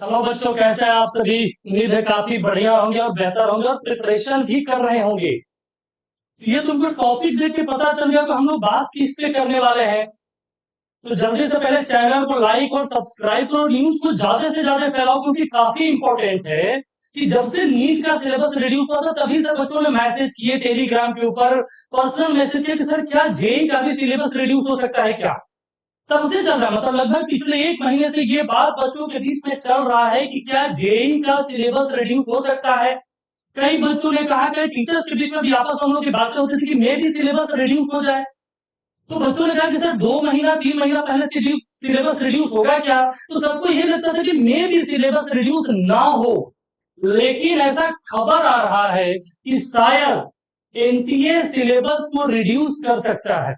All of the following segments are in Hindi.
हेलो बच्चों, कैसे हैं आप सभी। उम्मीद है काफी बढ़िया होंगे और बेहतर होंगे और प्रिपरेशन भी कर रहे होंगे। ये तुमको टॉपिक देख के पता चल गया कि हम लोग बात किस पे करने वाले हैं। तो जल्दी से पहले चैनल को लाइक और सब्सक्राइब करो, न्यूज को ज्यादा से ज्यादा फैलाओ क्योंकि काफी इंपॉर्टेंट है कि जब से नीट का सिलेबस रिड्यूस हुआ था तभी से बच्चों ने मैसेज किए टेलीग्राम के ऊपर, पर्सनल मैसेज किए कि सर क्या जेई का भी सिलेबस रिड्यूस हो सकता है क्या। तब से चल रहा है, मतलब लगभग पिछले एक महीने से ये बात बच्चों के बीच में चल रहा है कि क्या जेई का सिलेबस रिड्यूस हो सकता है। कई बच्चों ने कहा, कई टीचर्स के बीच में भी आपस हम लोग की बातें होती थी कि मे भी सिलेबस रिड्यूस हो जाए। तो बच्चों ने कहा कि सर 2 महीना 3 महीना पहले सिलेबस रिड्यूस होगा क्या। तो सबको ये लगता था कि मे भी सिलेबस रिड्यूस ना हो, लेकिन ऐसा खबर आ रहा है कि शायद एनटीए सिलेबस को रिड्यूस कर सकता है।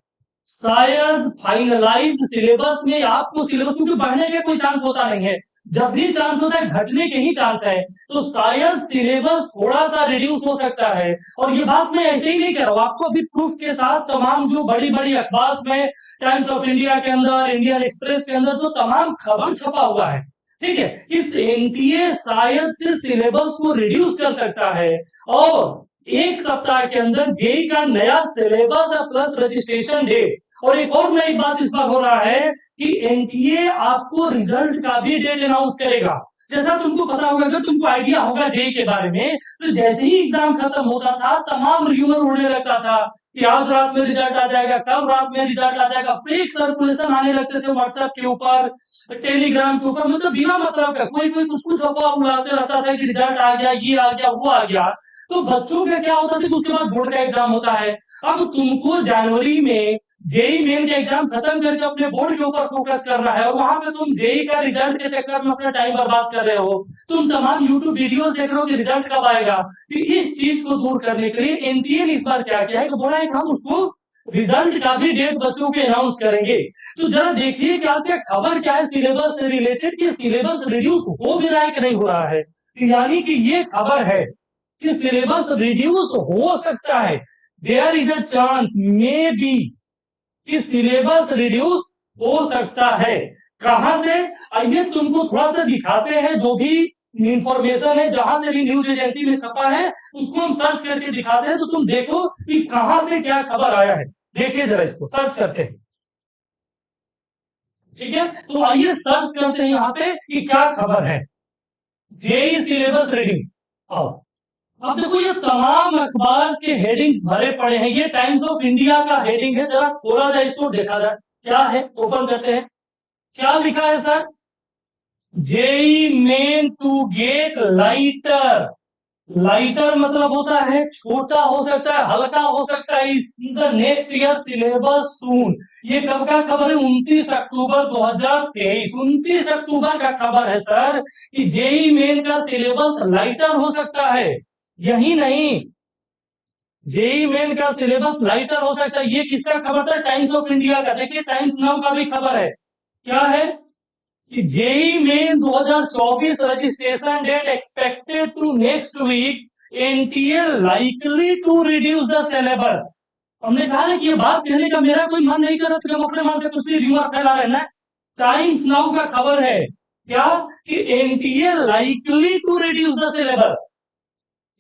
शायद फाइनलाइज सिलेबस में आपको सिलेबस क्योंकि बढ़ने का कोई चांस होता नहीं है, जब भी चांस होता है घटने के ही चांस है। तो शायद सिलेबस थोड़ा सा रिड्यूस हो सकता है। और ये बात मैं ऐसे ही नहीं कह रहा हूं, आपको अभी प्रूफ के साथ तमाम जो बड़ी बड़ी अखबार में, टाइम्स ऑफ इंडिया के अंदर, इंडियन एक्सप्रेस के अंदर जो तमाम खबर छपा हुआ है, ठीक है, इस एनटीए शायद से सिलेबस को रिड्यूस कर सकता है और एक सप्ताह के अंदर जेई का नया सिलेबस प्लस रजिस्ट्रेशन डेट। और एक और नई बात इस बार हो रहा है कि एनटीए आपको रिजल्ट का भी डेट अनाउंस करेगा। जैसा तुमको पता होगा, अगर तुमको आइडिया होगा जेई के बारे में, तो जैसे ही एग्जाम खत्म होता था तमाम र्यूमर उड़ने लगता था कि आज रात में रिजल्ट आ जाएगा, कल रात में रिजल्ट आ जाएगा। फेक सर्कुलेशन आने लगते थे व्हाट्सएप के ऊपर, टेलीग्राम के ऊपर, मतलब बिना मतलब का कोई कोई कुछ कुछ अफवाह उड़ाते रहता था कि रिजल्ट आ गया, ये आ गया, वो आ गया। तो बच्चों का क्या होता था कि उसके बाद बोर्ड का एग्जाम होता है। अब तुमको जनवरी में जेई मेन का एग्जाम खत्म करके अपने बोर्ड के ऊपर फोकस करना है और वहां पे तुम जेई का रिजल्ट के चक्कर में अपना टाइम बर्बाद कर रहे हो। तुम तमाम यूट्यूब वीडियोस देख रहे हो कि रिजल्ट कब आएगा। तो इस चीज को दूर करने के लिए एनटीए ने इस बार क्या किया है कि बोला है कि हम उसको रिजल्ट का भी डेट बच्चों के अनाउंस करेंगे। तो जरा देखिए क्या क्या खबर क्या है सिलेबस से रिलेटेड, कि सिलेबस रिड्यूस हो भी रहा है कि नहीं हो रहा है। यानी कि ये खबर है कि सिलेबस रिड्यूस हो सकता है। There is a chance, may be, कि सिलेबस रिड्यूस हो सकता है। कहां से, आइए तुमको थोड़ा सा दिखाते हैं। जो भी इंफॉर्मेशन है, जहां से भी न्यूज एजेंसी में छपा है, उसको हम सर्च करके दिखाते हैं, तो तुम देखो कि कहां से क्या खबर आया है। देखिए जरा, इसको सर्च करते हैं, ठीक है। तो आइए सर्च करते हैं यहाँ पे कि क्या खबर है। जेई सिलेबस रिड्यूस, आओ। अब देखो ये तमाम अखबार के हेडिंग्स भरे पड़े हैं। ये टाइम्स ऑफ इंडिया का हेडिंग है, जरा खोला जाए, इसको देखा जाए क्या है। ओपन करते हैं, क्या लिखा है sir. JEE Main to get lighter. Lighter मतलब होता है छोटा हो सकता है, हल्का हो सकता है, in the next year syllabus soon. ये कब का खबर है, 29 अक्टूबर 2023। 29 अक्टूबर का खबर है सर कि जेई मेन का सिलेबस लाइटर हो सकता है। यही नहीं, जेई मेन का सिलेबस लाइटर हो सकता है। ये किसका खबर था, टाइम्स ऑफ इंडिया का। देखिए टाइम्स नाउ का भी खबर है, क्या है कि JEE Main 2024 registration date expected to next week, NTA likely to reduce the syllabus. हमने कहा है कि ये बात कहने का मेरा कोई मन नहीं कर रहा था, हम अपने मन से कुछ भी र्यूमर फैला रहे ना। टाइम्स नाउ का खबर है क्या कि NTA likely to reduce the syllabus,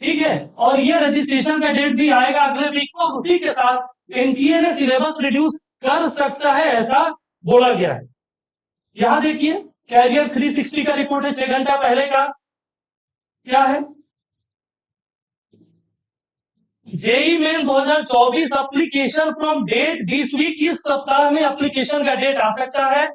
ठीक है। और ये रजिस्ट्रेशन का डेट भी आएगा अगले वीक को। उसी के साथ एनटीए ने सिलेबस रिड्यूस कर सकता है, ऐसा बोला गया है। यहां देखिए कैरियर 360 का रिपोर्ट है 6 घंटा पहले का, क्या है, JEE Main 2024 application from date this week. इस सप्ताह में एप्लीकेशन का डेट आ सकता है।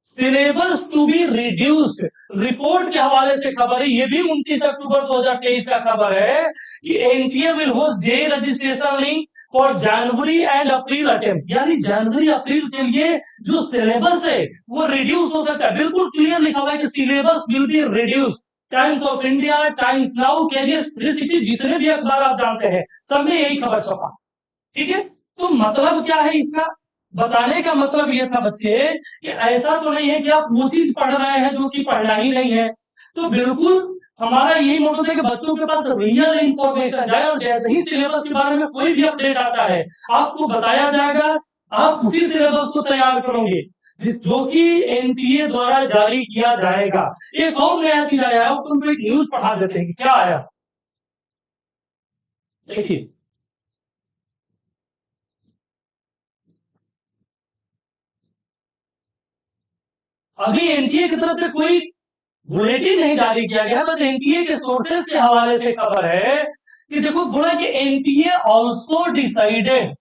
Syllabus to be reduced, report के हवाले से खबर है, ये भी 29 अक्टूबर 2023 का खबर है कि NTA will host J registration link for January and April attempt. यानी जनवरी अप्रैल के लिए जो सिलेबस है वो रिड्यूस हो सकता है। बिल्कुल क्लियर लिखा हुआ है कि syllabus will be reduce. Times of India, Times Now, career 360, जितने भी अखबार आप जानते हैं सब में यही खबर छपा, ठीक है। तो मतलब क्या है इसका, बताने का मतलब यह था बच्चे कि ऐसा तो नहीं है कि आप वो चीज पढ़ रहे हैं जो कि पढ़ना ही नहीं है। तो बिल्कुल हमारा यही मोटिव है कि बच्चों के पास रियल इंफॉर्मेशन जाए और जैसे ही सिलेबस के बारे में कोई भी अपडेट आता है आपको बताया जाएगा। आप उसी सिलेबस को तैयार करोगे जो कि एनटीए द्वारा जारी किया जाएगा। एक और नया चीज आया है, तुमको एक न्यूज पढ़ा देते हैं कि क्या आया। देखिए, अभी एनटीए की तरफ से कोई बुलेटिन नहीं जारी किया गया, बस एनटीए के सोर्सेस के हवाले से खबर है कि देखो, बोला कि NTA also decided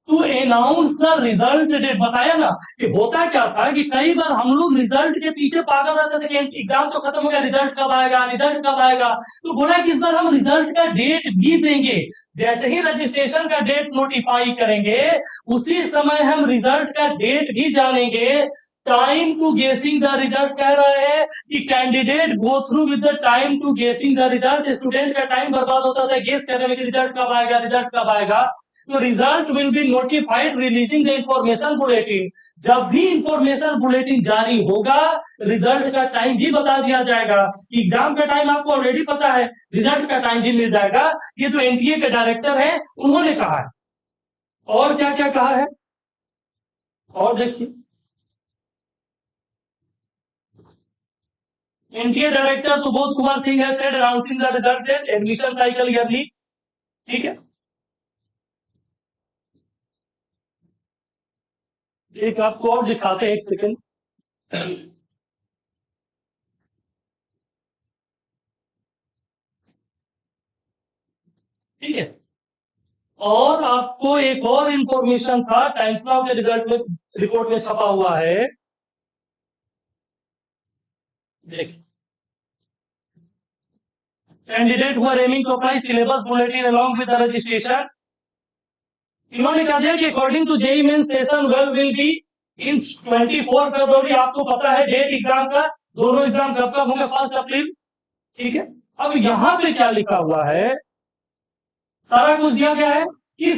to announce the result date. बताया ना कि होता क्या था कि कई बार हम लोग रिजल्ट के पीछे पागल रहते थे कि एग्जाम तो खत्म हो गया, रिजल्ट कब आएगा, रिजल्ट कब आएगा। तो बोला कि इस बार हम रिजल्ट का डेट भी देंगे। जैसे ही रजिस्ट्रेशन का डेट नोटिफाई करेंगे, उसी समय हम रिजल्ट का डेट भी जानेंगे। Time to guessing the result कह रहे हैं कि candidate go through with the time to guessing the result. Student का टाइम बर्बाद होता था गेस करने में कि रिजल्ट कब आएगा, रिजल्ट कब आएगा। तो result will be notified releasing the information bulletin. जब भी इंफॉर्मेशन बुलेटिन जारी होगा, रिजल्ट का टाइम भी बता दिया जाएगा। एग्जाम का टाइम आपको ऑलरेडी पता है, रिजल्ट का टाइम भी मिल जाएगा। ये जो एनटीए के डायरेक्टर है उन्होंने कहा है। और क्या क्या कहा है और देखिए, एनटीए डायरेक्टर सुबोध कुमार सिंह है said announcing the result date admission cycle early. ठीक है, एक आपको और दिखाते हैं, एक सेकंड। ठीक है, और आपको एक और इंफॉर्मेशन था, टाइम्स नाउ के रिजल्ट में रिपोर्ट में छपा हुआ है। देखिए, candidate who are aiming to apply syllabus bulletin along with the registration. इन्होंने कहा दिया कि according to JEE Mains session 12 will be in 24 February. आपको पता है डेट एग्जाम का, दोनों एग्जाम कब कब होंगे, 1 अप्रैल। ठीक है, अब यहां पे क्या लिखा हुआ है, सारा कुछ दिया गया है कि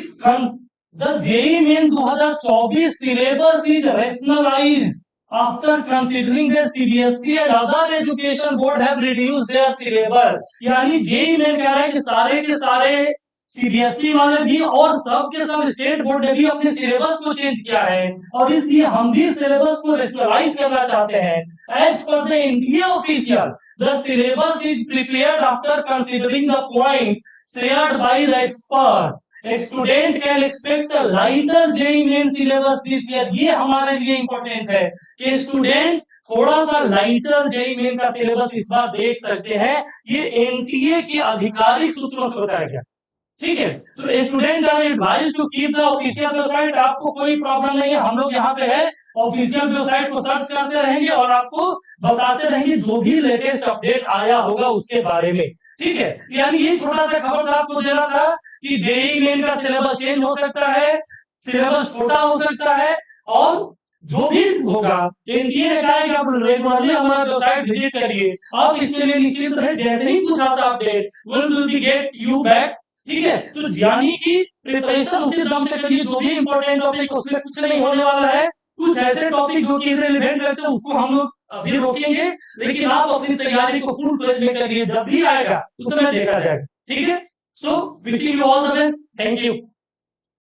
the JEE Main 2024 syllabus is rationalised after considering the CBSE and other education board have reduced their syllabus. यानी जेईई मेन कह रहा है कि सारे के सारे सीबीएसई वाले भी और सब के सब स्टेट बोर्ड ने भी अपने सिलेबस को चेंज किया है, और इसलिए हम भी सिलेबस को रेशनलाइज करना चाहते हैं। As per the India official, the syllabus is prepared after considering the point shared by the expert. Student can expect a lighter JEE Main syllabus this year. ये हमारे लिए इंपॉर्टेंट है कि स्टूडेंट थोड़ा सा लाइटर जेईई मेन का सिलेबस इस बार देख सकते हैं। ये एनटीए के आधिकारिक सूत्रों से बताया गया। ठीक है, तो student are advise to keep the official website. आपको कोई प्रॉब्लम नहीं है, हम लोग यहाँ पे है, ऑफिशियल वेबसाइट को सर्च करते रहेंगे और आपको बताते रहेंगे जो भी लेटेस्ट अपडेट आया होगा उसके बारे में। ठीक है, यानी ये छोटा सा खबर आपको देना था कि जेईई मेन का सिलेबस चेंज हो सकता है, सिलेबस छोटा हो सकता है, और जो भी होगा एनटीए ने कहा है कि आप रेगुलरली हमारा वेबसाइट विजिट करिए। आप इसके लिए निश्चित रहे, जैसे ही कुछ आता update will be get you back. ठीक है, तो यानी कि प्रिपरेशन उसी दम से करिए, जो भी इंपॉर्टेंट टॉपिक उसमें कुछ नहीं होने वाला है। कुछ ऐसे टॉपिक जो कि इररिलेवेंट रहते हैं उसको हम लोग अभी रोकेंगे, लेकिन आप अपनी तैयारी को फुल प्लेज में करिए, जब भी आएगा उस समय देखा जाएगा। ठीक है, so wishing you all the best, thank you.